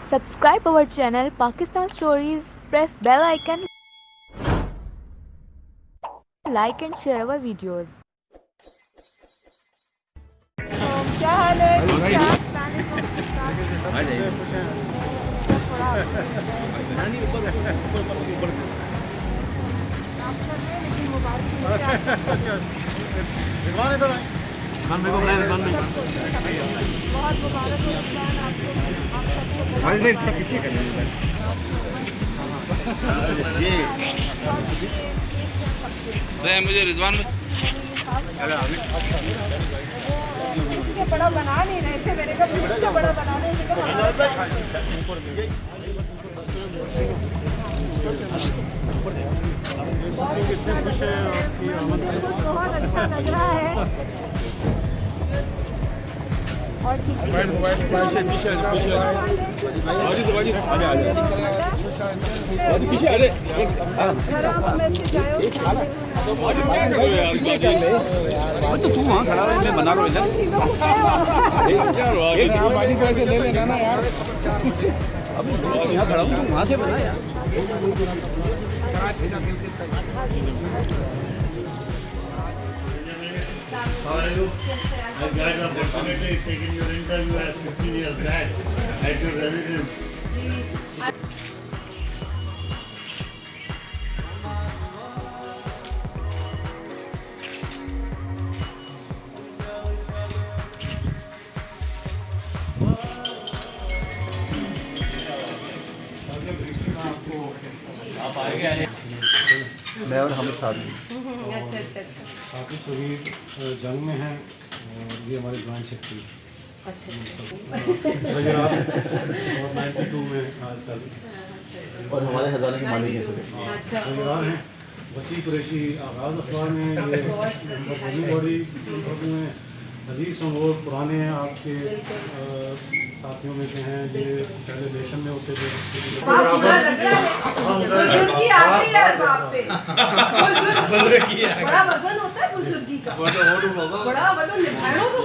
Subscribe our channel Pakistan Stories. Press bell icon. Like and share our videos. क्या हाल है? बहुत मुबारक हो रमज़ान आपको। मुझे रिजवान इससे बड़ा बना नहीं रहे थे, मेरे को इससे बड़ा बनाने से बहुत अच्छा लग रहा है। और तो तू वहाँ खड़ा रहे, मैं बना रहा हूँ इधर ले लेना ना यार। अब यहाँ खड़ा हूँ, तू वहाँ से बना यार। How are you? I got the opportunity of taking your interview as 15 years back at your residence. आप आएंगे? मैं और हम साथ अच्छा। काफ़ी शहीद जंग में हैं और ये हमारे जवान सेक्रेटरी गुजरात और 92 में आजकल और हमारे खजाने के मालिक हैं गुजरात हैं। वसी कुरैशी आगाज़ अखबार में ये बॉडी में अजीज़ हैं वो पुराने आपके साथियों में से हैं, ये पहले लेशन में होते थे। बड़ा वजन होता है बुजुर्गी का, बड़ा वजन निभाना तो